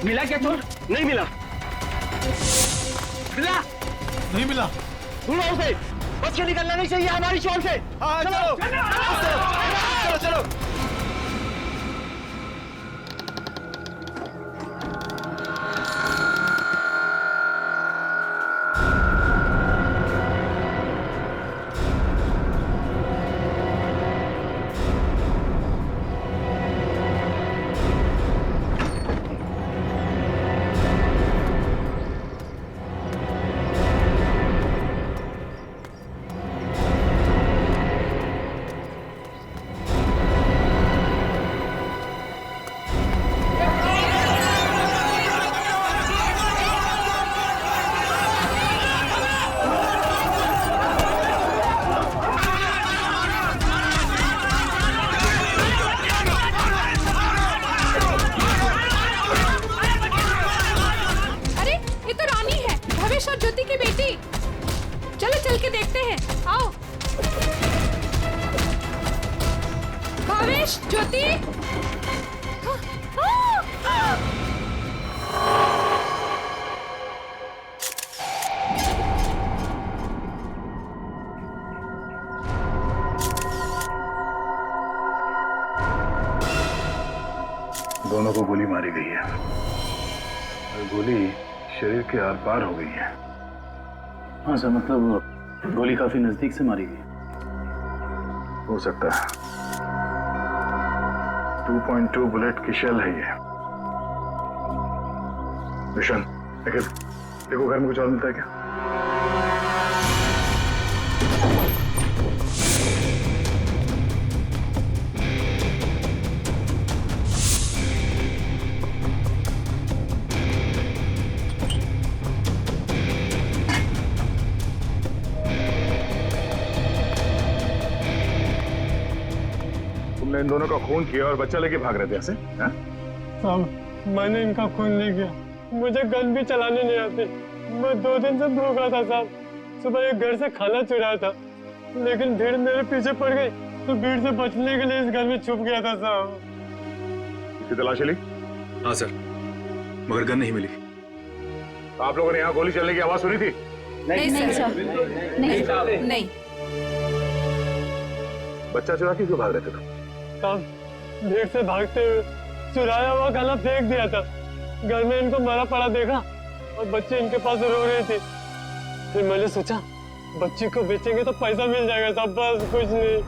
मिला क्या चोर? नहीं मिला। मिला? नहीं मिला। ढूंढो उसे। बच के निकलना नहीं चाहिए हमारी शॉल से। हाँ चलो चलो चलो। और ज्योति की बेटी। चलो चल के देखते हैं, आओ। भावेश, ज्योति। दोनों को गोली मारी गई है और गोली शरीर के आर पार हो गई है। हाँ सर, मतलब गोली काफी नजदीक से मारी गई। हो सकता है 2.2 बुलेट की शेल है ये। विशन, देखो घर में कुछ और मिलता है क्या? तुमने इन दोनों का खून किया और बच्चा लेके भाग रहे थे ऐसे? साहब, मैंने इनका खून नहीं किया। मुझे गन भी चलाने नहीं आती। मैं 2 दिन से भूखा था साहब। सुबह एक घर से खाना चुराया था, लेकिन भीड़ मेरे पीछे पड़ गई तो भीड़ से बचने के लिए इस घर में छुप गया था साहब। इसकी तलाशी ली? हाँ सर, मगर गन नहीं मिली। आप लोगों ने यहाँ गोली चलने की आवाज सुनी थी? नहीं सर, नहीं। बच्चा चुरा के क्यों भाग रहे थे तुम? साहब, भीड़ से भागते हुए चुराया हुआ गला फेंक दिया था। घर में इनको मरा पड़ा देखा और बच्चे इनके पास रो रहे थे। फिर मैंने सोचा बच्ची को बेचेंगे तो पैसा मिल जाएगा साहब, बस कुछ नहीं।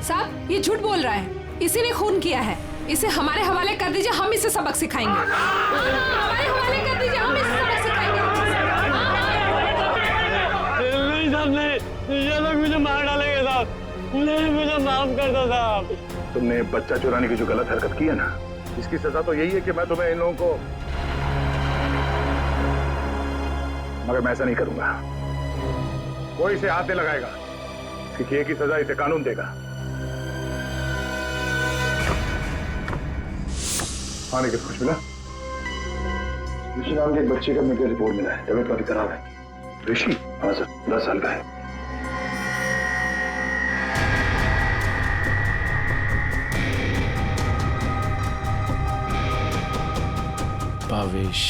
साहब, ये झूठ बोल रहा है। इसी ने खून किया है। इसे हमारे हवाले कर दीजिए, हम इसे सबक सिखाएंगे। हमारे हवाले कर दीजिए, हम इसे सबक सिखाएंगे। नहीं साहब, नहीं, ये लोग मुझे मार डालेंगे साहब। नहीं, मुझे माफ कर दो साहब। तुमने बच्चा चुराने की जो गलत हरकत की है ना, इसकी सजा तो यही है कि मैं तुम्हें इन लोगों को, मगर मैं ऐसा नहीं करूंगा। कोई इसे हाथ नहीं लगाएगा। इसकी किए की सजा इसे कानून देगा। आने के कुछ मिला? ऋषि नाम के एक बच्चे का मेडिकल रिपोर्ट मिला है, तबीयत काफी खराब है। ऋषि? हाँ सर, 10 साल का है। भावेश,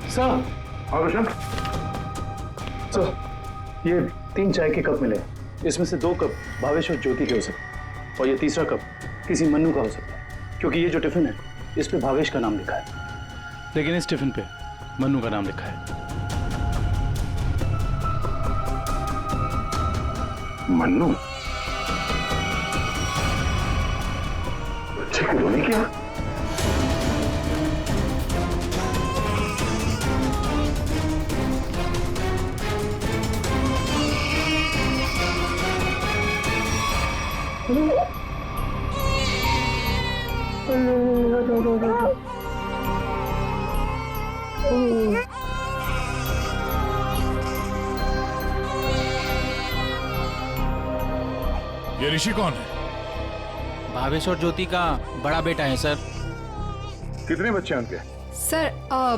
सर। हाँ रोशन? सर, ये 3 चाय के कप मिले। इसमें से 2 कप भावेश और ज्योति के हो सकते, और ये तीसरा कप किसी मन्नू का हो सकता है, क्योंकि ये जो टिफिन है इस पे भावेश का नाम लिखा है, लेकिन इस टिफिन पे मन्नू का नाम लिखा है। मन्नू? बच्चे को रोने क्या? ये ऋषि कौन है? भावेश और ज्योति का बड़ा बेटा है सर। कितने बच्चे हैं उनके? सर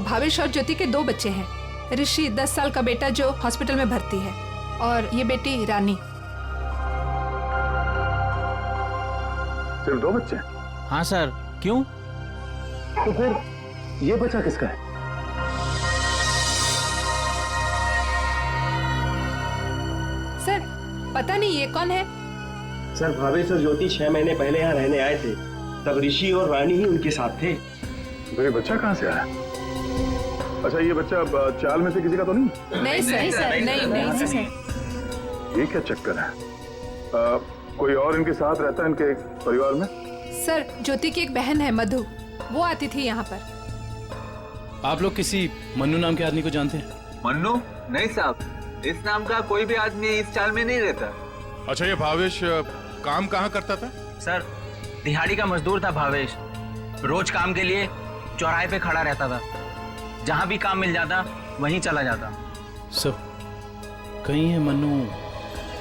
भावेश और ज्योति के 2 बच्चे हैं। ऋषि 10 साल का बेटा जो हॉस्पिटल में भर्ती है, और ये बेटी रानी। सिर्फ 2 बच्चे हैं? हाँ सर। क्यों? तो फिर ये बच्चा किसका है? सर पता नहीं ये कौन है। सर भावेश और ज्योति 6 महीने पहले यहाँ रहने आए थे, तब ऋषि और रानी ही उनके साथ थे। तो ये बच्चा कहाँ से आया? अच्छा, ये बच्चा चाल में से किसी का तो नहीं? नहीं सर, नहीं सर। ये क्या चक्कर है? कोई और इनके साथ रहता है इनके परिवार में? सर ज्योति की एक बहन है मधु, वो आती थी यहाँ पर। आप लोग किसी मन्नू नाम के आदमी को जानते हैं? मन्नू? नहीं साहब, इस नाम का कोई भी आदमी इस चाल में नहीं रहता। अच्छा, ये भावेश काम कहाँ करता था? सर दिहाड़ी का मजदूर था भावेश। रोज काम के लिए चौराहे पे खड़ा रहता था। जहाँ भी काम मिल जाता वहीं चला जाता। सर कहीं है मन्नू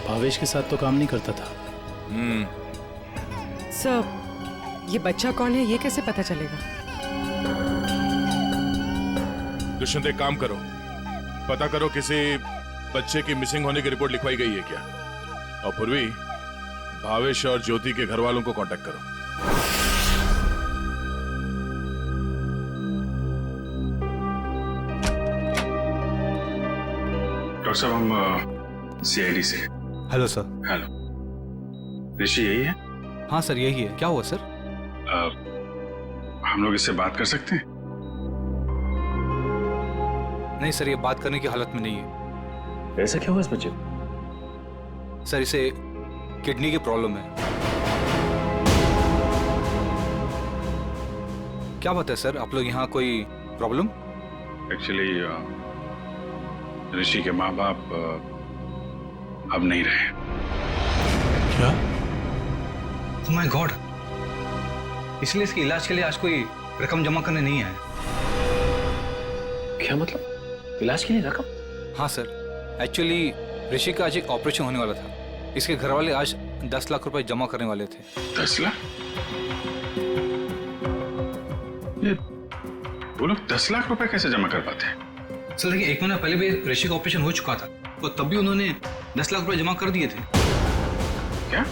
भावेश के साथ तो काम नहीं करता था? सर ये बच्चा कौन है ये कैसे पता चलेगा? दुष्यंत, एक काम करो, पता करो किसी बच्चे की मिसिंग होने की रिपोर्ट लिखवाई गई है क्या, और पूर्वी भावेश और ज्योति के घर वालों को कांटेक्ट करो। डॉक्टर साहब, हम सीआईडी से। Hello sir. हेलो, ऋषि यही है? हाँ सर यही है। क्या हुआ सर? हम लोग इससे बात कर सकते हैं? नहीं सर, ये बात करने की हालत में नहीं है। ऐसा क्या हुआ इस बच्चे को? सर इसे किडनी की प्रॉब्लम है। क्या बात है सर, आप लोग यहाँ कोई प्रॉब्लम? एक्चुअली ऋषि के माँ बाप अब नहीं रहे। क्या? ओह माय गॉड, इसलिए इसके इलाज के लिए आज कोई रकम जमा करने नहीं आया। क्या मतलब? इलाज के लिए रकम? हाँ सर, एक्चुअली ऋषि का आज एक ऑपरेशन होने वाला था। इसके घर वाले आज 10 लाख रुपए जमा करने वाले थे। 10 लाख? ये वो लोग 10 लाख रुपए कैसे जमा कर पाते हैं? सर देखिए, 1 महीना पहले भी ऋषि का ऑपरेशन हो चुका था, तो तब भी उन्होंने 10 लाख रुपए जमा कर दिए थे। क्या?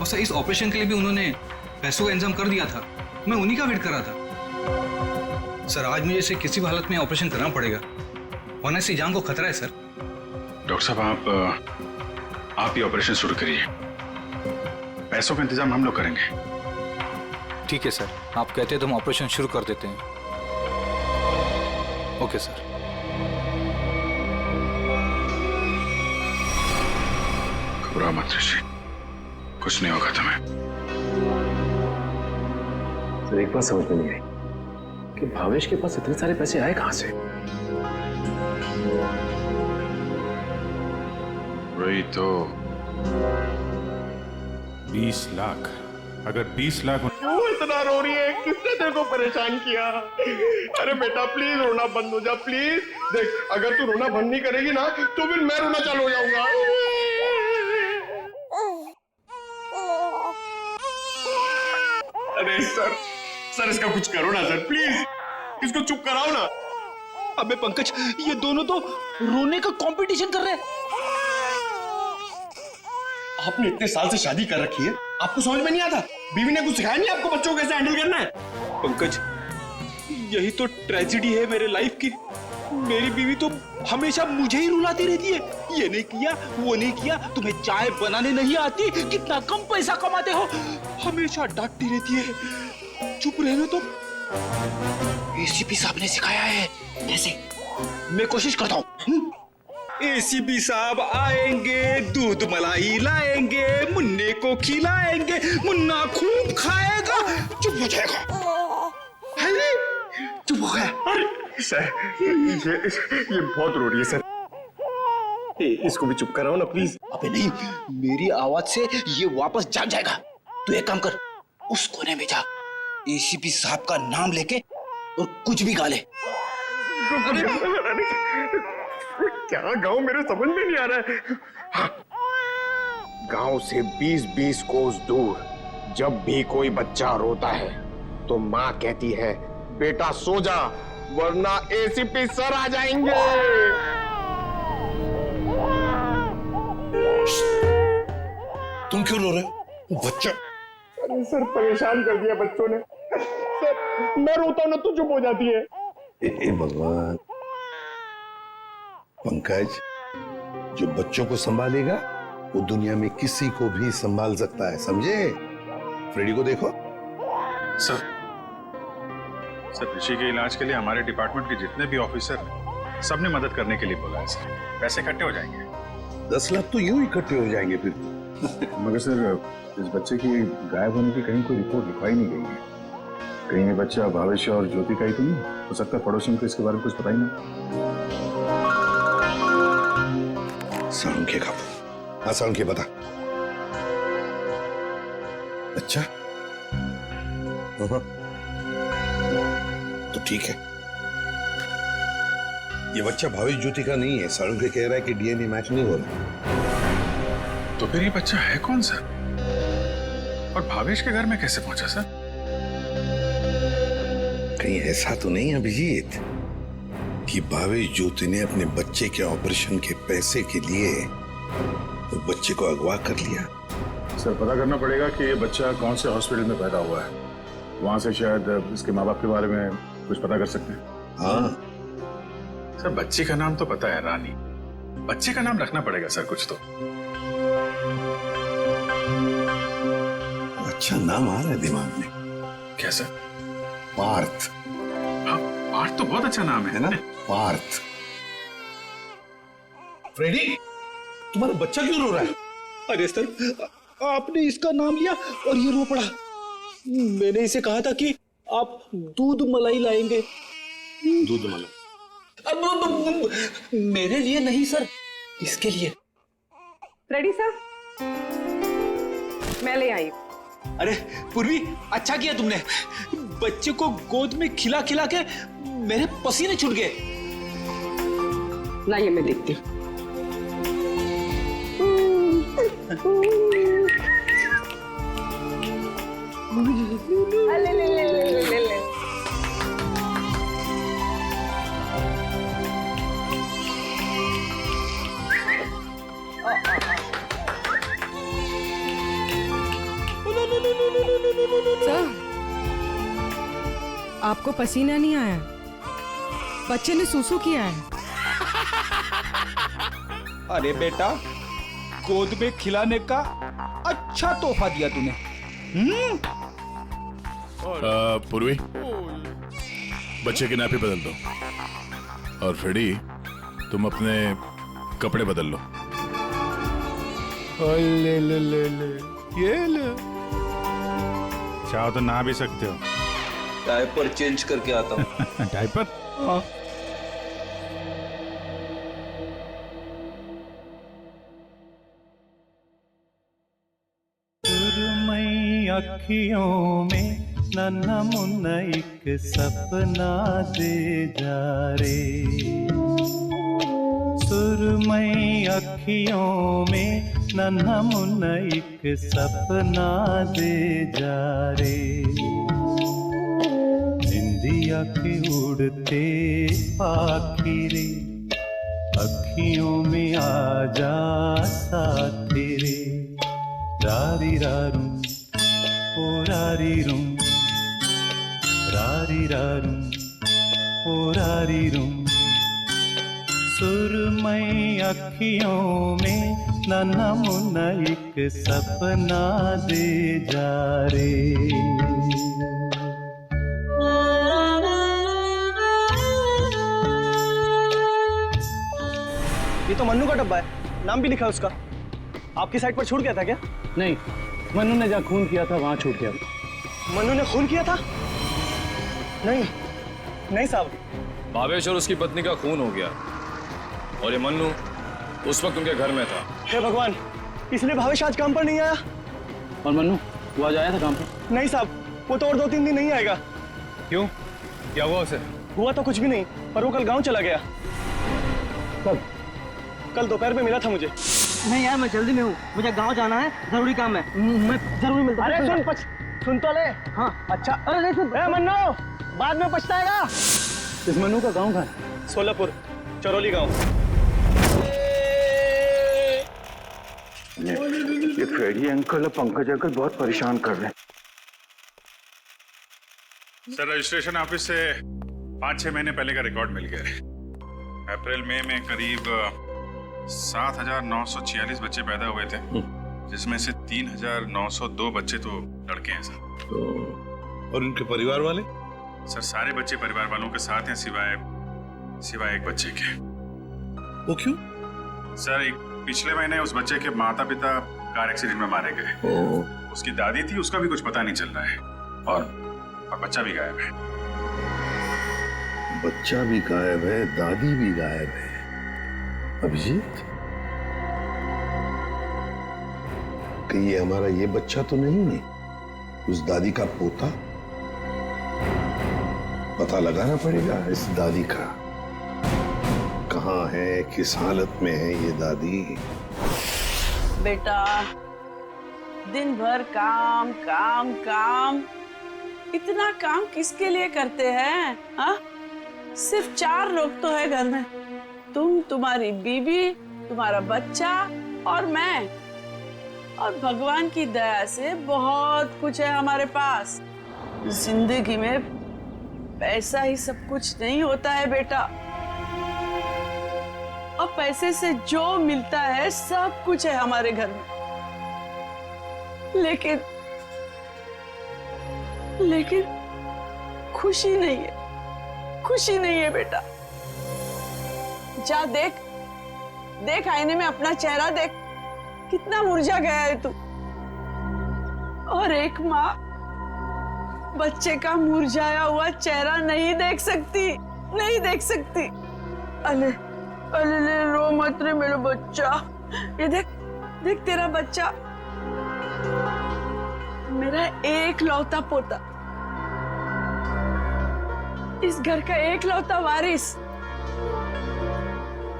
और सर इस ऑपरेशन के लिए भी उन्होंने पैसों का इंतजाम कर दिया था। मैं उन्हीं का वेट कर रहा था। सर आज मुझे इसे किसी भी हालत में ऑपरेशन करना पड़ेगा, वरना इसकी जान को खतरा है। सर डॉक्टर साहब, आप ही ऑपरेशन शुरू करिए, पैसों का इंतजाम हम लोग करेंगे। ठीक है सर, आप कहते हैं तो हम ऑपरेशन शुरू कर देते हैं। Okay sir. घबरा मत ऋषि, कुछ नहीं होगा तुम्हें। सर एक बात समझ में नहीं आई कि भावेश के पास इतने सारे पैसे आए कहां से? वही तो। 20 लाख? अगर 20 लाख क्यों इतना रो रही है? किसने तेरे को परेशान किया? अरे बेटा प्लीज रोना बंद हो जा, प्लीज। देख, अगर तू रोना बंद नहीं करेगी ना तो फिर मैं रोना चालू हो जाऊंगा। अरे सर इसका कुछ करो ना सर, प्लीज इसको चुप कराओ ना। अबे पंकज, ये दोनों तो रोने का कंपटीशन कर रहे हैं। आपने इतने साल से शादी कर रखी है, आपको समझ में नहीं आता? बीवी ने कुछ सिखाया नहीं आपको बच्चों को कैसे हैंडल करना है? पंकज, यही तो ट्रेजेडी है मेरे लाइफ की। मेरी बीवी तो हमेशा मुझे ही रुलाती रहती है, ये नहीं किया, वो नहीं किया, तुम्हें चाय बनाने नहीं आती, कितना कम पैसा कमाते हो, हमेशा डांटती रहती है। चुप रहना तो। एसीपी साहब ने सिखाया है ऐसे। मैं कोशिश करता हूँ। एसीपी साहब आएंगे, दूध मलाई लाएंगे, मुन्ने को खिलाएंगे, मुन्ना खूब खाएगा, चुप हो जाएगा। चुप हो गया। सर ये बहुत रो रही है सर, इसको भी चुप कराओ ना प्लीज। अबे नहीं, मेरी आवाज से ये वापस जाग जाएगा। तू एक काम कर, उस कोने में जा, एसीपी साहब का नाम लेके और कुछ भी गा ले। क्या गांव मेरे समझ में नहीं आ रहा है। हाँ। गांव से 20-20 कोस दूर जब भी कोई बच्चा रोता है तो माँ कहती है बेटा सो जा वरना एसीपी सर आ जाएंगे। तुम क्यों रो रहे हो? बच्चा। अरे सर परेशान कर दिया बच्चों ने। सर मैं रोता हूं ना तो चुप हो जाती है। ए भगवान। पंकज, जो बच्चों को संभालेगा वो दुनिया में किसी को भी संभाल सकता है, समझे? फ्रेडी को देखो। सर ऋषि के इलाज के लिए हमारे डिपार्टमेंट के जितने भी ऑफिसर हैं, सबने मदद करने के लिए बोला है सर। पैसे इकट्ठे हो जाएंगे। 10 लाख तो यूं इकट्ठे हो जाएंगे फिर। मगर सर इस बच्चे की गायब होने की कहीं कोई रिपोर्ट लिखवाई नहीं गई है। कहीं ये बच्चा भावेश और ज्योति का ही तो नहीं हो सकता? पड़ोसियों को इसके बारे में कुछ पता ही नहीं। सालुंखे का। हाँ सालुंखे बता। अच्छा तो ठीक है। ये बच्चा भावेश ज्योति का नहीं है। सालुंखे कह रहा है कि डीएनए मैच नहीं हो रहा। तो फिर ये बच्चा है कौन सर? और भावेश के घर में कैसे पहुंचा सर? कहीं ऐसा तो नहीं अभिजीत कि भावेश ज्योति ने अपने बच्चे के ऑपरेशन के पैसे के लिए उस बच्चे को अगवा कर लिया? सर पता करना पड़ेगा कि ये बच्चा कौन से हॉस्पिटल में पैदा हुआ है। वहां से शायद इसके माँ बाप के बारे में कुछ पता कर सकते हैं। हाँ सर बच्ची का नाम तो पता है रानी। बच्चे का नाम रखना पड़ेगा सर कुछ तो। अच्छा नाम आ रहा है दिमाग में। क्या सर? पार्थ। हाँ पार्थ तो बहुत अच्छा नाम है ना? पार्थ। फ्रेडी तुम्हारा बच्चा क्यों रो रहा है? अरे सर आपने इसका नाम लिया और ये रो पड़ा। मैंने इसे कहा था कि आप दूध मलाई लाएंगे। दूध मलाई? अब मेरे लिए नहीं सर, इसके लिए। रेडी सर, मैं ले आई। अरे पूर्वी अच्छा किया तुमने। बच्चे को गोद में खिला खिला के मेरे पसीने छूट गए। लाइए मैं देखती हूँ। ले ले ले ले ले ले। सर, आपको पसीना नहीं आया? बच्चे ने सूसू किया है। अरे बेटा गोद में खिलाने का अच्छा तोहफा दिया तूने। पूर्वी बच्चे की नापी बदल दो और फ्रेडी तुम अपने कपड़े बदल लो। ले ले ले ले ये ले। चाहो तो नहा भी सकते हो। डायपर चेंज करके आता हूँ। डायपर? हाँ। अखियों में नन्हा मुन्ना एक सपना दे जा रे। सुरमई अखियों में नन्हा मुन्ना एक सपना दे जा रे। निंदिया के उड़ते पाखी रे अखियों में आ जा साथी रे। रारी रारू ओ रारी रूम, रारी रारू ओ रारी रूम। सुरमई अखियों में नन्हा मुन्ना एक सपना दे जा रे। ये तो मन्नू का डब्बा है, नाम भी लिखा है उसका। आपकी साइड पर छूट गया था क्या? नहीं, मन्नू ने जहाँ खून किया था वहां छूट गया। मन्नू ने खून किया था? नहीं नहीं साहब। भावेश और उसकी पत्नी का खून हो गया और ये मन्नू उस वक्त उनके घर में था। हे भगवान, इसलिए भावेश आज काम पर नहीं आया। और मन्नू वो आज आया था काम पर? नहीं साहब, वो तो और 2-3 दिन नहीं आएगा। क्यों? क्या हुआ उसे? हुआ तो कुछ भी नहीं, पर वो कल गांव चला गया। कब? कल दोपहर में मिला था मुझे। नहीं यार, मैं जल्दी में हूँ, मुझे गांव जाना है, जरूरी काम है, मैं जरूरी मिलता हूँ। अरे सुन तो ले। हाँ अच्छा। अरे नहीं सुन। मन्नू, बाद में पछताएगा। इस मन्नू का गांव कहाँ है? सोलापुर, चरौली गांव। ये फ्रेडी अंकल और पंकज अंकल बहुत परेशान कर रहे हैं। सर, रजिस्ट्रेशन ऑफिस से 5-6 महीने पहले का रिकॉर्ड मिल गया है। अप्रैल मई में करीब 7,946 बच्चे पैदा हुए थे, जिसमें से 3,902 बच्चे तो लड़के हैं सर। तो और उनके परिवार वाले? सर, सारे बच्चे परिवार वालों के साथ हैं, सिवाय एक बच्चे के। वो क्यों? सर, पिछले महीने उस बच्चे के माता पिता कार एक्सीडेंट में मारे गए। उसकी दादी थी, उसका भी कुछ पता नहीं चल रहा है, और बच्चा भी गायब है। बच्चा भी गायब है, दादी भी गायब है। अभिजीत, कहीं ये हमारा ये बच्चा तो नहीं है? उस दादी का पोता? पता लगाना पड़ेगा इस दादी का, कहाँ है, किस हालत में है ये दादी। बेटा, दिन भर काम काम काम, इतना काम किसके लिए करते हैं? हाँ, सिर्फ 4 लोग तो है घर में, तुम, तुम्हारी बीवी, तुम्हारा बच्चा और मैं। और भगवान की दया से बहुत कुछ है हमारे पास। जिंदगी में पैसा ही सब कुछ नहीं होता है बेटा, और पैसे से जो मिलता है सब कुछ है हमारे घर में। लेकिन खुशी नहीं है, खुशी नहीं है बेटा। जा देख आईने में अपना चेहरा देख, कितना मुरझा गया है तू। और एक माँ बच्चे का मुरझाया हुआ चेहरा नहीं देख सकती। अले रो मत रे मेरा बच्चा। ये देख तेरा बच्चा, मेरा एक लौता पोता, इस घर का एक लौता वारिस।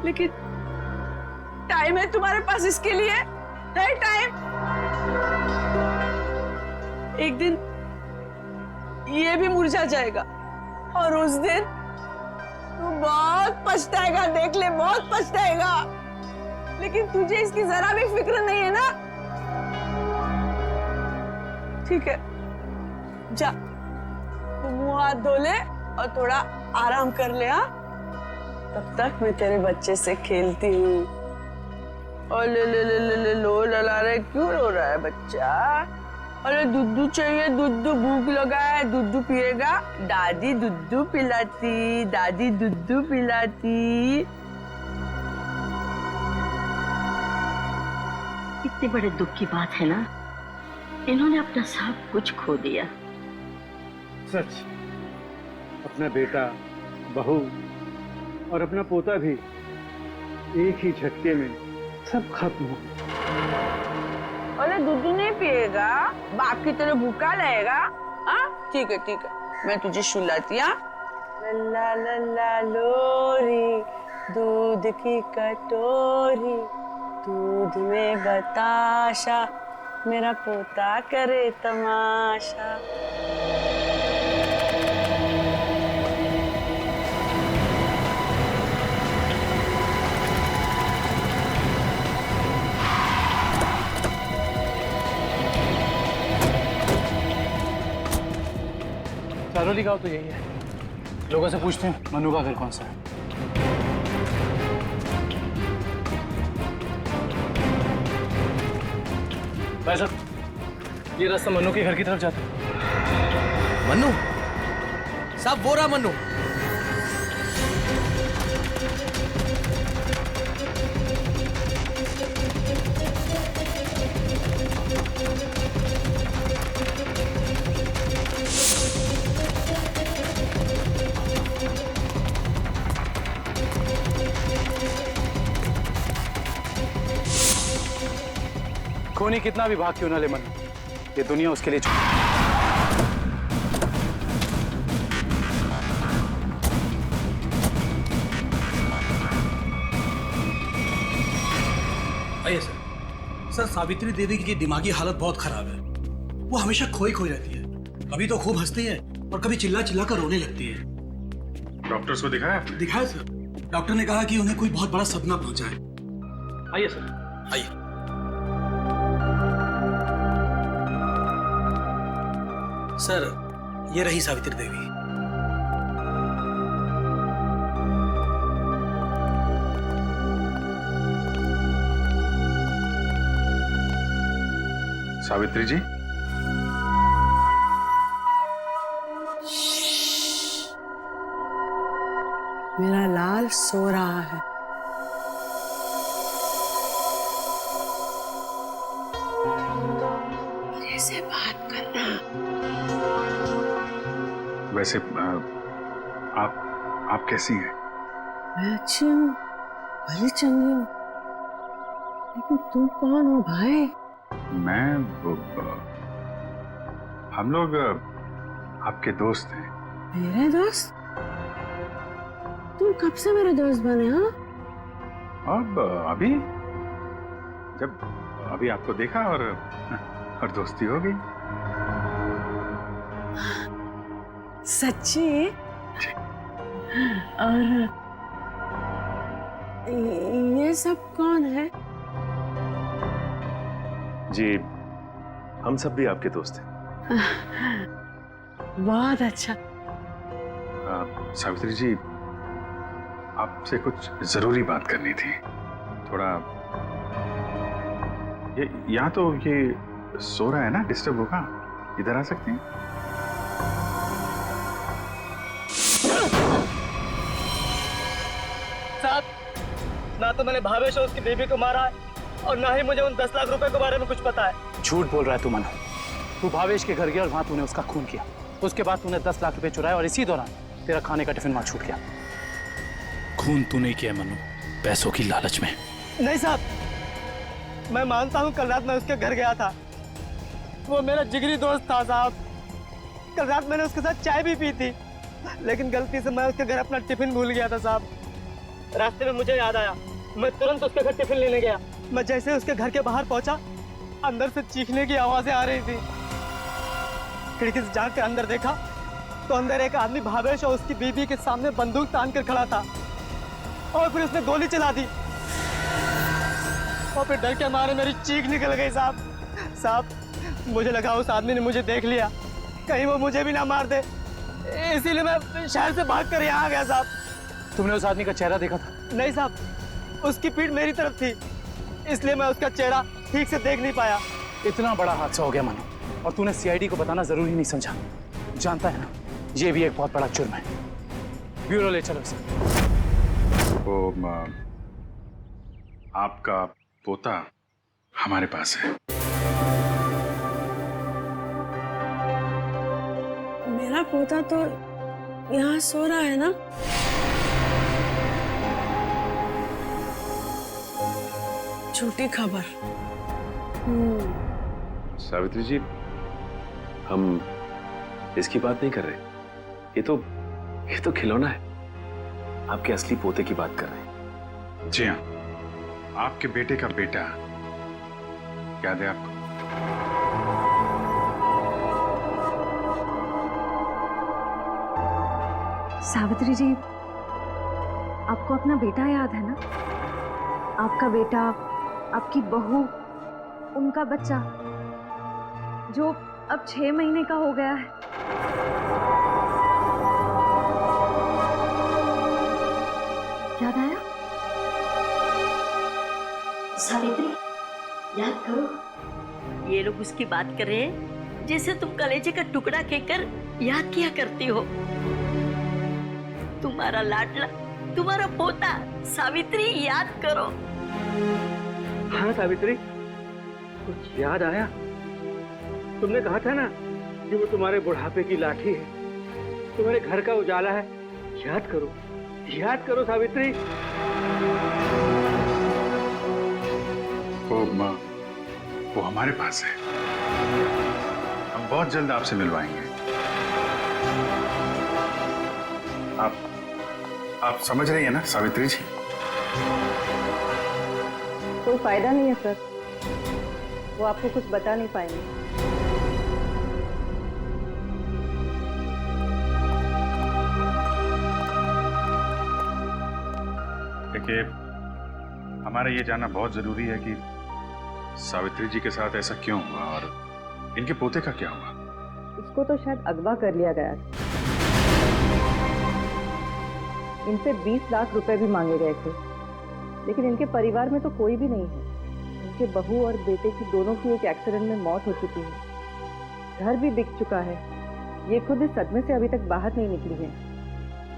लेकिन टाइम है तुम्हारे पास इसके लिए? है टाइम? एक दिन ये भी मुरझा जाएगा, और उस दिन तू बहुत पछताएगा, देख ले, बहुत पछताएगा। लेकिन तुझे इसकी जरा भी फिक्र नहीं है ना? ठीक है, जा तू मुंह हाथ धो ले और थोड़ा आराम कर ले। हाँ, तब तक मैं तेरे बच्चे से खेलती हूँ। और ले लो लला रहे, क्यों रो रहा है बच्चा? अरे दूध चाहिए, दूध, भूख लगा है, दूध पिएगा? दादी दूध पिलाती, दादी दूध पिलाती। इतने बड़े दुख की बात है ना, इन्होंने अपना सब कुछ खो दिया। सच, अपना बेटा, बहू और अपना पोता भी एक ही झटके में सब खत्म हो। अरे दूध नहीं पिएगा? बाप की तरह भूखा रहेगा? हाँ ठीक है, मैं तुझे सुलाती। लल्ला लल्ला लोरी, दूध की कटोरी, दूध में बताशा, मेरा पोता करे तमाशा। चरौली गांव तो यही है। लोगों से पूछते हैं मन्नू का घर कौन सा है। भाई साहब, ये रास्ता मन्नू के घर की तरफ जाता है। मन्नू साहब, वो रहा मन्नू। खूनी कितना भी भाग क्यों ना ले मन्नू, ये दुनिया उसके लिए आइए सर। सर, सावित्री देवी की दिमागी हालत बहुत खराब है। वो हमेशा खोई खोई रहती है। कभी तो खूब हंसती है और कभी चिल्ला चिल्ला कर रोने लगती है। डॉक्टर्स को दिखाया? दिखाया सर। डॉक्टर ने कहा कि उन्हें कोई बहुत बड़ा सदमा पहुंचा है। आइए सर, आइए। सर, ये रही सावित्री देवी। सावित्री जी, मेरा लाल सो रहा है। मेरे से बात करना। वैसे आप कैसी हैं? मैं अच्छी हूँ, भली चंगी हूँ, लेकिन तुम कौन हो भाई? हम लोग आपके दोस्त हैं। मेरे दोस्त? तुम कब से मेरे दोस्त बने? हाँ, अब अभी आपको देखा और दोस्ती हो गई। सच्ची? और ये सब कौन है? जी, हम सब भी आपके दोस्त हैं। बहुत अच्छा। सावित्री जी, आपसे कुछ जरूरी बात करनी थी। थोड़ा ये यहाँ तो ये सो रहा है ना, डिस्टर्ब होगा। इधर आ सकते हैं? साहब, ना तो मैंने भावेश और उसकी बेबी को मारा है और ना ही मुझे उन 10 लाख रुपए के बारे में कुछ पता है। झूठ बोल रहा है तू मनु। तू भावेश के घर गया और वहां तूने उसका खून किया। उसके बाद तूने 10 लाख रुपए चुराए और इसी दौरान तेरा खाने का टिफिन वहां छूट गया। खून तू नहीं किया मनु, पैसों की लालच में। नहीं साहब, मैं मानता हूँ कल रात मैं उसके घर गया था। वो मेरा जिगरी दोस्त था साहब। कल रात मैंने उसके साथ चाय भी पी थी, लेकिन गलती से मैं उसके घर अपना टिफिन भूल गया था साहब। रास्ते में मुझे याद आया, मैं तुरंत उसके घर टिफिन लेने गया। मैं जैसे उसके घर के बाहर पहुंचा, अंदर से चीखने की आवाजें आ रही थी। खिड़की से झांक के अंदर देखा तो अंदर एक आदमी भावेश और उसकी बीवी के सामने बंदूक तान कर खड़ा था और फिर उसने गोली चला दी और फिर डर के मारे मेरी चीख निकल गई साहब। मुझे लगा उस आदमी ने मुझे देख लिया, कहीं वो मुझे भी ना मार दे, इसीलिए मैं शहर से भाग कर यहाँ आ गया साहब। तुमने उस आदमी का चेहरा देखा था? नहीं साहब, उसकी पीठ मेरी तरफ थी, इसलिए मैं उसका चेहरा ठीक से देख नहीं पाया। इतना बड़ा हादसा हो गया मनु, और तूने सीआईडी को बताना जरूरी नहीं समझा। जानता है ना, ये भी एक बहुत बड़ा जुर्म है। ब्यूरो ले चलो इसे। वो आपका पोता हमारे पास है। मेरा पोता तो यहाँ सो रहा है ना? झूठी खबर। सावित्री जी, हम इसकी बात नहीं कर रहे। ये तो खिलौना है। आपके असली पोते की बात कर रहे हैं। जी हाँ, आपके बेटे का बेटा। याद है आपको? सावित्री जी, आपको अपना बेटा याद है ना? आपका बेटा, आपकी बहू, उनका बच्चा जो अब 6 महीने का हो गया है। याद आया? सावित्री, याद करो। ये लोग उसकी बात कर रहे हैं जैसे तुम कलेजे का टुकड़ा कहकर याद किया करती हो। तुम्हारा लाडला, तुम्हारा पोता सावित्री, याद करो। हाँ सावित्री, कुछ याद आया? तुमने कहा था ना कि वो तुम्हारे बुढ़ापे की लाठी है, तुम्हारे घर का उजाला है। याद करो, याद करो सावित्री। वो हमारे पास है। हम बहुत जल्द आपसे मिलवाएंगे। आप समझ रही हैं ना सावित्री जी? तो कोई फायदा नहीं है सर, वो आपको कुछ बता नहीं पाएंगे। देखिए, हमारा ये जानना बहुत जरूरी है कि सावित्री जी के साथ ऐसा क्यों हुआ और इनके पोते का क्या हुआ। उसको तो शायद अगवा कर लिया गया था। इनसे 20 लाख रुपए भी मांगे गए थे, लेकिन इनके परिवार में तो कोई भी नहीं है। इनके बहू और बेटे की दोनों की एक एक्सीडेंट में मौत हो चुकी है। घर भी बिक चुका है। ये खुद इस सदमे से अभी तक बाहर नहीं निकली है।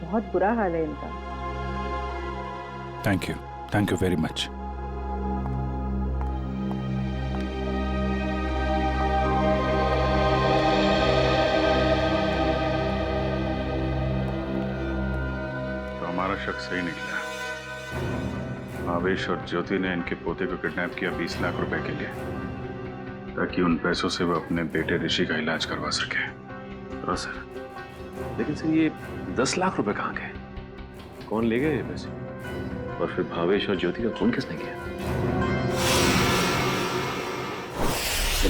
बहुत बुरा हाल है इनका। Thank you very much. तो हमारा शक सही निकला। भावेश और ज्योति ने इनके पोते को किडनैप किया 20 लाख रुपए के लिए, ताकि उन पैसों से वो अपने बेटे ऋषि का इलाज करवा सके। हाँ सर, लेकिन सर ये 10 लाख रुपए कहाँ गए? कौन ले गए ये पैसे? और फिर भावेश और ज्योति का खून किसने किया?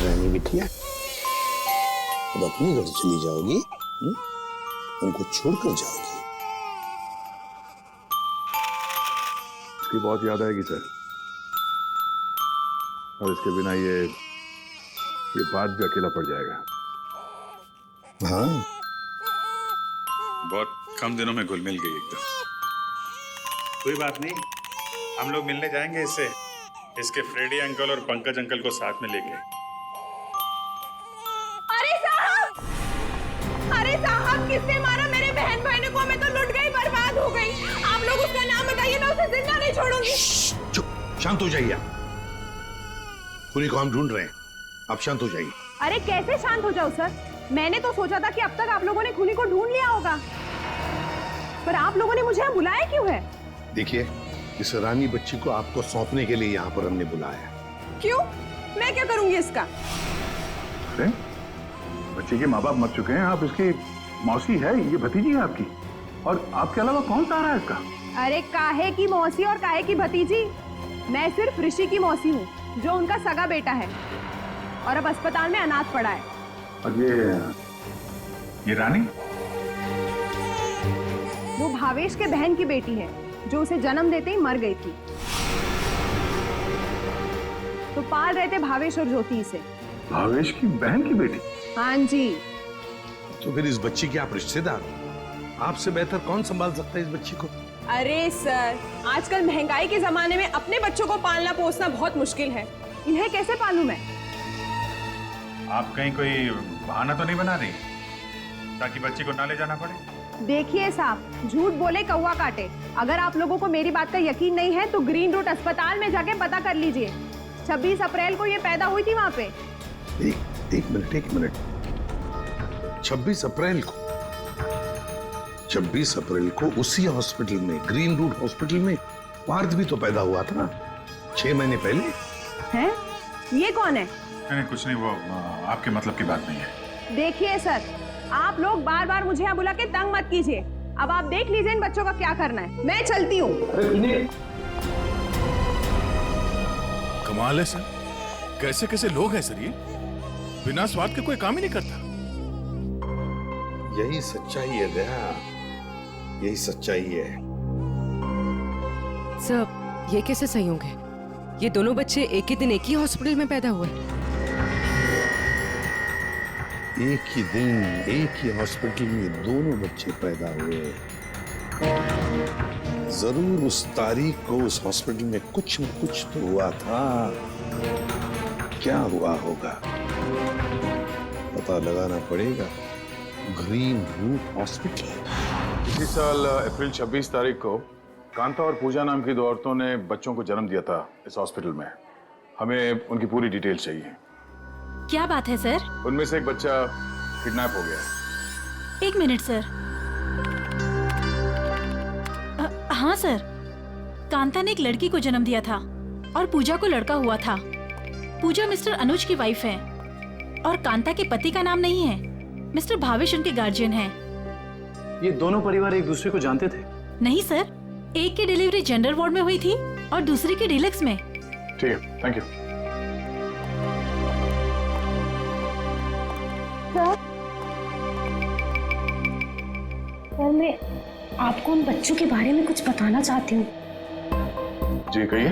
रानी बिटिया, अब अपने घर चली जाओगी? उनको छोड़कर जाओगी? इसकी बहुत याद आएगी सर, और इसके बिना ये बात भी अकेला पड़ जाएगा। हाँ, बहुत कम दिनों में घुल मिल गई एकदम। कोई बात नहीं, हम लोग मिलने जाएंगे इससे, इसके फ्रेडी अंकल और पंकज अंकल को साथ में लेके। अरे साहब, किसने मारा मेरे बहन भाई को? मैं तो लुट गई, बर्बाद हो गई। आप लोग उसका नाम बताइए, मैं उसे जिंदा नहीं छोड़ूंगी। चुप, शांत हो जाइए। खूनी को हम ढूंढ रहे हैं, आप शांत हो जाइए। अरे कैसे शांत हो जाओ सर? मैंने तो सोचा था कि अब तक आप लोगों ने खूनी को ढूंढ लिया होगा, पर आप लोगों ने मुझे यहाँ बुलाया क्यों है? देखिए, इस रानी बच्ची को आपको सौंपने के लिए यहाँ पर हमने बुलाया। क्यों? मैं क्या करूंगी इसका? अरे बच्चे के माँ बाप मर चुके हैं, आप इसकी मौसी है, ये भतीजी है आपकी, और आपके अलावा कौन सा आ रहा है इसका? अरे काहे की मौसी और काहे की भतीजी? मैं सिर्फ ऋषि की मौसी हूँ, जो उनका सगा बेटा है और अब अस्पताल में अनाथ पड़ा है। और ये रानी? वो भावेश के बहन की बेटी है, जो उसे जन्म देते ही मर गई थी। तो पाल रहे थे भावेश और ज्योति से। भावेश की बहन की बेटी? हाँ जी। तो फिर इस बच्ची के आप रिश्तेदार, आपसे बेहतर कौन संभाल सकता है इस बच्ची को? अरे सर, आजकल महंगाई के जमाने में अपने बच्चों को पालना पोसना बहुत मुश्किल है। इन्हें कैसे पालूं मैं? आप कहीं कोई बहाना तो नहीं बना रही ताकि बच्ची को ना ले जाना पड़े? देखिए साहब, झूठ बोले कौवा काटे। अगर आप लोगों को मेरी बात का यकीन नहीं है तो ग्रीन रूट अस्पताल में जाके पता कर लीजिए। 26 अप्रैल को ये पैदा हुई थी वहाँ पे। एक मिनट। 26 अप्रैल को उसी हॉस्पिटल में, ग्रीन रूट हॉस्पिटल में पार्थ भी तो पैदा हुआ था 6 महीने पहले। हैं? ये कौन है? नहीं, कुछ नहीं, वो आपके मतलब की बात नहीं है। देखिए सर, आप लोग बार बार मुझे यहाँ बुला के तंग मत कीजिए। अब आप देख लीजिए इन बच्चों का क्या करना है। मैं चलती हूँ। कमाल है सर, कैसे कैसे लोग हैं सर ये, बिना स्वार्थ के कोई काम ही नहीं करता। यही सच्चाई है दया, यही सच्चाई है। सर, ये कैसे संयोग है? ये दोनों बच्चे एक ही दिन एक ही हॉस्पिटल में पैदा हुए। एक ही दिन एक ही हॉस्पिटल में दोनों बच्चे पैदा हुए। जरूर उस तारीख को उस हॉस्पिटल में कुछ न कुछ तो हुआ था। क्या हुआ होगा पता लगाना पड़ेगा। Green route hospital. इसी साल अप्रैल 26 तारीख को कांता और पूजा नाम की 2 औरतों ने बच्चों को जन्म दिया था इस हॉस्पिटल में। हमें उनकी पूरी डिटेल चाहिए। क्या बात है सर? उनमें से एक बच्चा किडनैप हो गया। 1 मिनट सर। हाँ सर, कांता ने एक लड़की को जन्म दिया था और पूजा को लड़का हुआ था। पूजा मिस्टर अनुज की वाइफ है और कांता के पति का नाम नहीं है। मिस्टर भावेश उनके गार्जियन हैं। ये दोनों परिवार एक दूसरे को जानते थे? नहीं सर, एक की डिलीवरी जनरल वार्ड में हुई थी और दूसरी की डीलक्स में। ठीक है, थैंक यू। सर, मैं आपको उन बच्चों के बारे में कुछ बताना चाहती हूँ। जी कहिए।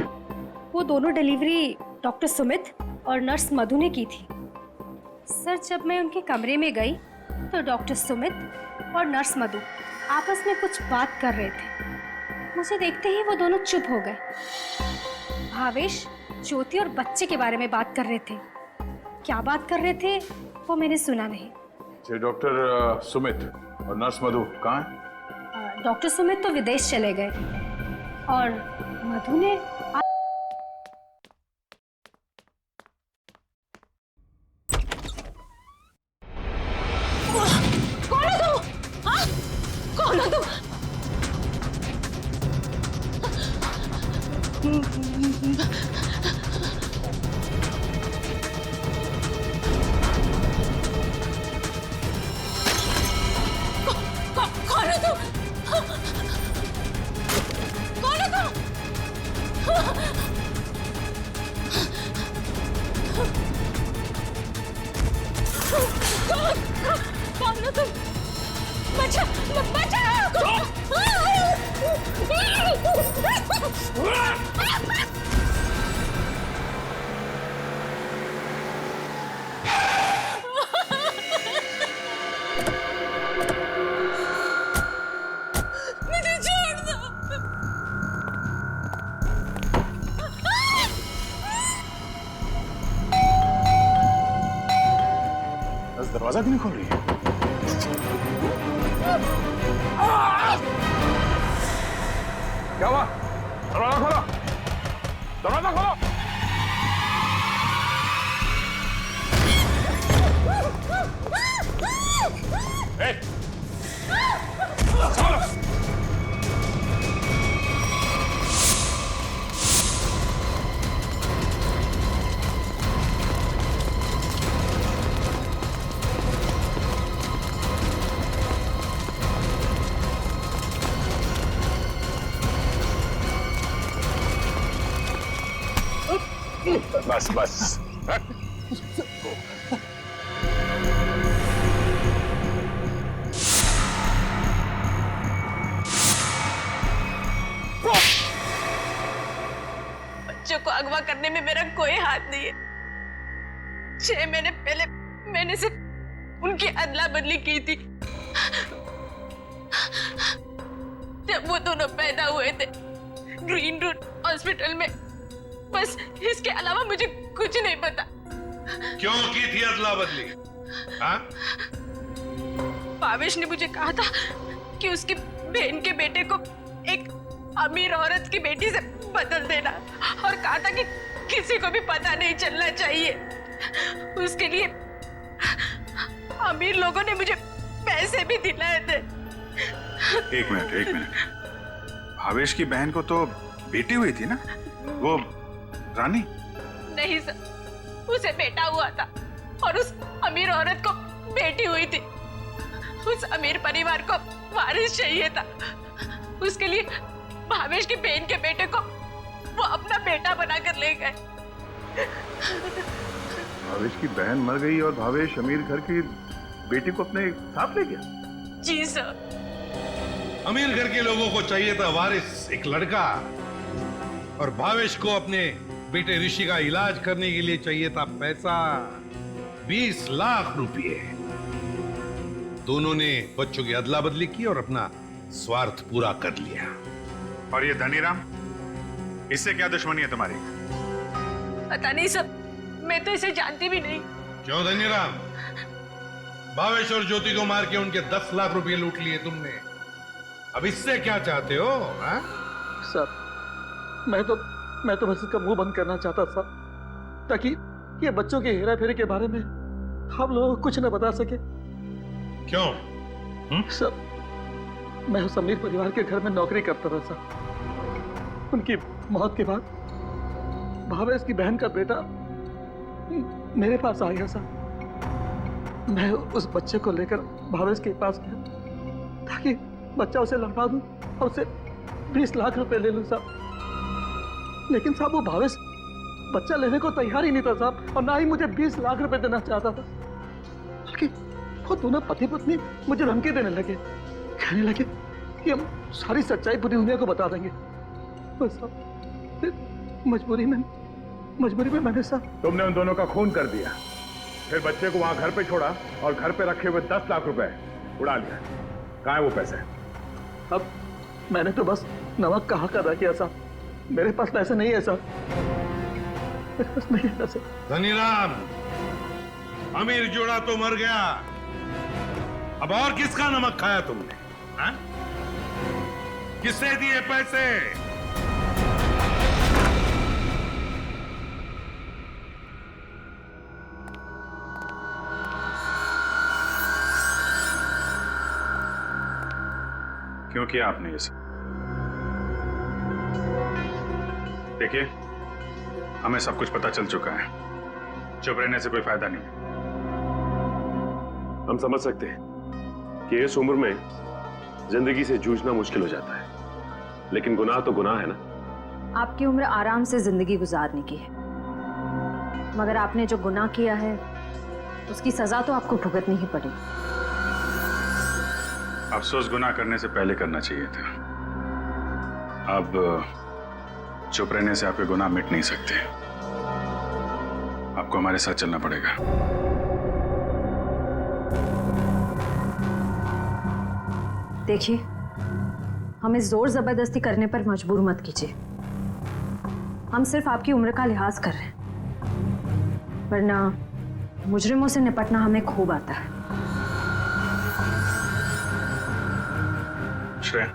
वो दोनों डिलीवरी डॉक्टर सुमित और नर्स मधु ने की थी। सर, जब मैं उनके कमरे में गई तो डॉक्टर सुमित और नर्स मधु आपस में कुछ बात कर रहे थे। मुझे देखते ही वो दोनों चुप हो गए। भावेश, ज्योति और बच्चे के बारे में बात कर रहे थे। क्या बात कर रहे थे वो मैंने सुना नहीं। जी, डॉक्टर सुमित और नर्स मधु कहाँ हैं? डॉक्टर सुमित तो विदेश चले गए और मधु ने कौन है तू? हाँ? कौन है तू? कौन है तू? कौन है तू? कौन है तू? बचा, मुझे छोड़ दो। दरवाजा क्यों नहीं खोल रही है? क्या हुआ? दरवाजा खोलो! दरवाजा खोलो! ए! संभालो! बस बस। बच्चों को अगवा करने में मेरा कोई हाथ नहीं है। 6 महीने पहले मैंने सिर्फ उनकी अदला बदली की थी जब वो दोनों पैदा हुए थे ग्रीन रूट हॉस्पिटल में। बस इसके अलावा मुझे कुछ नहीं पता। क्यों की थी अदला बदली? हाँ? भावेश ने मुझे कहा था कि उसकी बहन के बेटे को एक अमीर औरत की बेटी से बदल देना और कहा था कि किसी को भी पता नहीं चलना चाहिए। उसके लिए अमीर लोगों ने मुझे पैसे भी दिलाए थे। एक मिनट। भावेश की बहन को तो बेटी हुई थी ना, वो रानी? नहीं सर, उसे बेटा हुआ था और उस अमीर औरत को बेटी हुई थी। उस अमीर परिवार को वारिस चाहिए था। उसके लिए भावेश की बहन के बेटे को वो अपना बेटा बनाकर ले गए। भावेश की बहन मर गई और भावेश अमीर घर की बेटी को अपने साथ ले गया? जी सर। अमीर घर के लोगों को चाहिए था वारिस, एक लड़का, और भावेश को अपने बेटे ऋषि का इलाज करने के लिए चाहिए था पैसा, 20 लाख रुपए। दोनों ने बच्चों की अदला बदली की और अपना स्वार्थ पूरा कर लिया। और ये धनीराम, इससे क्या दुश्मनी है तुम्हारी? पता नहीं सर, मैं तो इसे जानती भी नहीं। क्यों धनीराम? भावेश और ज्योति को मार के उनके 10 लाख रुपए लूट लिए तुमने। अब इससे क्या चाहते हो? हा? सर, मैं तो बस इसका मुंह बंद करना चाहता था ताकि ये बच्चों के हेरा फेरी के बारे में हम लोग कुछ न बता सके। क्यों? सर, मैं उस अमीर परिवार के घर में नौकरी करता था सर। उनकी मौत के बाद भावेश की बहन का बेटा मेरे पास आ गया सर। मैं उस बच्चे को लेकर भावेश के पास गया ताकि बच्चा उसे लौटा दूं और उसे 20 लाख रुपए ले लूं साहब। लेकिन साहब वो भावेश बच्चा लेने को तैयार ही नहीं था साहब, और ना ही मुझे 20 लाख रुपए देना चाहता था। बल्कि वो दोनों पति पत्नी मुझे धमकी देने लगे, कहने लगे कि हम सारी सच्चाई पूरी दुनिया को बता देंगे। बस साहब फिर मजबूरी में मैंने साहब। तुमने उन दोनों का खून कर दिया, फिर बच्चे को वहां घर पे छोड़ा और घर पे रखे हुए 10 लाख रुपए उड़ा लिया। कहाँ है वो पैसे? अब मैंने तो बस नमक का हक अदा किया साहब, मेरे पास पैसे नहीं है साहब, मेरे पास नहीं है पैसे। धनीराम, अमीर जोड़ा तो मर गया, अब और किसका नमक खाया तुमने? हाँ? किससे दिए पैसे? क्यों किया आपने ये सब? देखिए, हमें सब कुछ पता चल चुका है, चुप रहने से कोई फायदा नहीं। हम समझ सकते हैं कि इस उम्र में जिंदगी से जूझना मुश्किल हो जाता है, लेकिन गुनाह तो गुनाह है ना। आपकी उम्र आराम से जिंदगी गुजारने की है, मगर आपने जो गुनाह किया है उसकी सजा तो आपको भुगतनी ही पड़ेगी। अफसोस गुनाह करने से पहले करना चाहिए था। अब चुप रहने से आपके गुनाह मिट नहीं सकते, आपको हमारे साथ चलना पड़ेगा। देखिए, हमें जोर जबरदस्ती करने पर मजबूर मत कीजिए। हम सिर्फ आपकी उम्र का लिहाज कर रहे हैं, वरना मुजरिमों से निपटना हमें खूब आता है। श्रेया,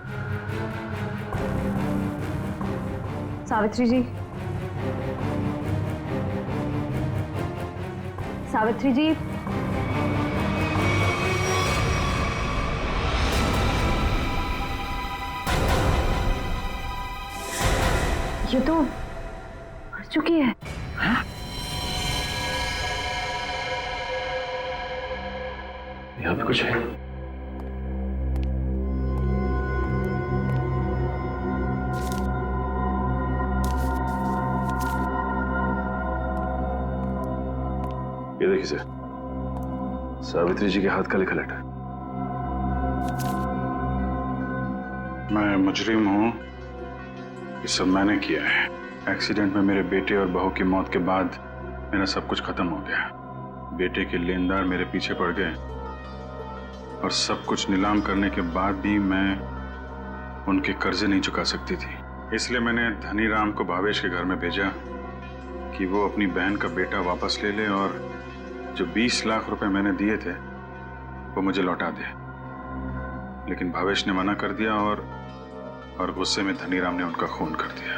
सावित्री जी, सावित्री जी, ये तो मर चुकी है। हाँ? यहाँ पे कुछ है। ये देखिए सर, सावित्री जी के हाथ का लिखा लेटर। मैं मुजरिम हूं, ये सब मैंने किया है। एक्सीडेंट में मेरे बेटे और बहू की मौत के बाद मेरा सब कुछ खत्म हो गया। बेटे के लेनदार मेरे पीछे पड़ गए और सब कुछ नीलाम करने के बाद भी मैं उनके कर्जे नहीं चुका सकती थी। इसलिए मैंने धनीराम को भावेश के घर में भेजा कि वो अपनी बहन का बेटा वापस ले ले और जो 20 लाख रुपए मैंने दिए थे वो मुझे लौटा दे। लेकिन भावेश ने मना कर दिया और गुस्से में धनीराम ने उनका खून कर दिया।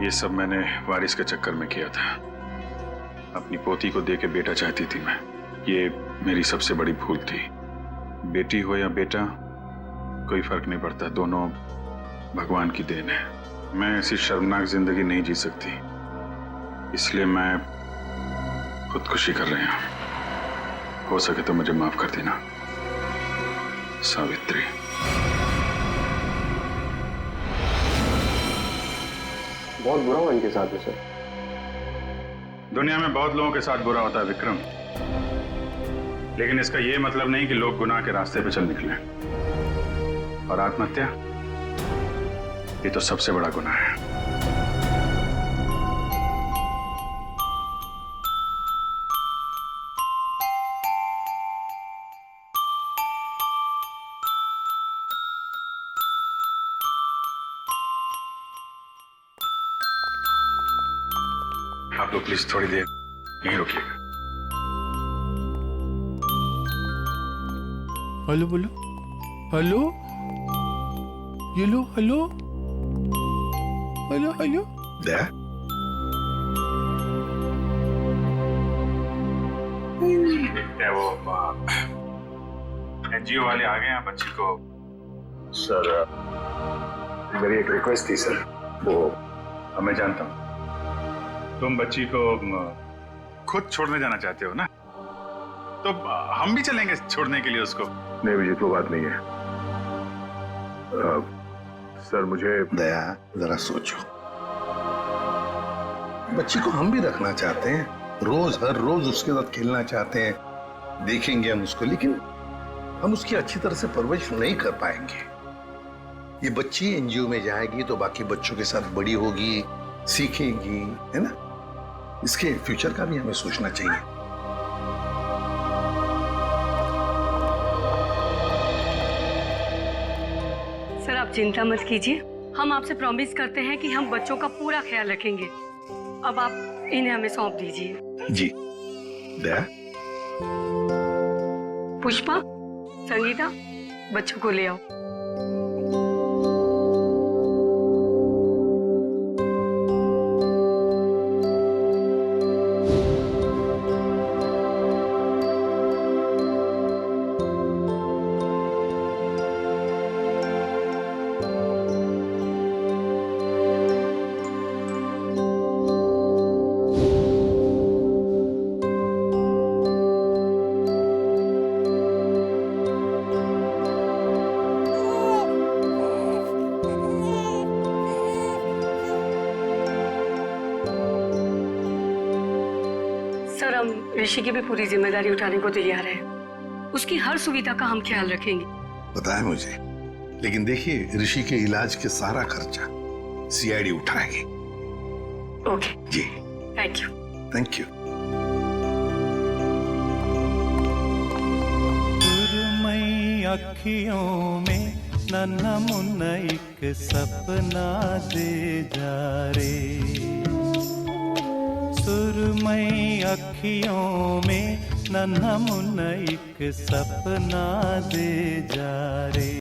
ये सब मैंने वारिस के चक्कर में किया था। अपनी पोती को दे के बेटा चाहती थी मैं। ये मेरी सबसे बड़ी भूल थी। बेटी हो या बेटा, कोई फर्क नहीं पड़ता, दोनों भगवान की देन है। मैं ऐसी शर्मनाक जिंदगी नहीं जी सकती, इसलिए मैं खुदकुशी कर रही हूं। हो सके तो मुझे माफ कर देना सावित्री। बहुत बुरा हुआ इनके साथ में सर। दुनिया में बहुत लोगों के साथ बुरा होता है विक्रम, लेकिन इसका यह मतलब नहीं कि लोग गुनाह के रास्ते पे चल निकले। और आत्महत्या, ये तो सबसे बड़ा गुनाह है। आप लोग प्लीज थोड़ी देर यहीं रुकिएगा। हेलो बोलो, हेलो, ये लो, हेलो, हेलो, हेलो। क्या वो एनजीओ वाले आ गए हैं बच्ची को? सर, मेरी एक रिक्वेस्ट थी सर। वो मैं जानता हूँ तुम बच्ची को खुद छोड़ने जाना चाहते हो ना, तो हम भी चलेंगे छोड़ने के लिए उसको। नहीं विजित, वो बात नहीं है। सर मुझे दया, जरा सोचो। बच्ची को हम भी रखना चाहते हैं, रोज हर रोज उसके साथ खेलना चाहते हैं, देखेंगे हम उसको, लेकिन हम उसकी अच्छी तरह से परवरिश नहीं कर पाएंगे। ये बच्ची एनजीओ में जाएगी तो बाकी बच्चों के साथ बड़ी होगी, सीखेगी, है ना? इसके फ्यूचर का भी हमें सोचना चाहिए। सर आप चिंता मत कीजिए, हम आपसे प्रॉमिस करते हैं कि हम बच्चों का पूरा ख्याल रखेंगे। अब आप इन्हें हमें सौंप दीजिए। जी। दया, पुष्पा, संगीता, बच्चों को ले आओ। सर हम ऋषि की भी पूरी जिम्मेदारी उठाने को तैयार है, उसकी हर सुविधा का हम ख्याल रखेंगे। पता है मुझे, लेकिन देखिए ऋषि के इलाज के सारा खर्चा सीआईडी उठाएगी। ओके जी, थैंक यू। Thank you. अखियों में नन्हा मुन्ना एक सपना दे जा रे, सुरमई अखियों में नन्हा मुन्ना एक सपना दे जा रे।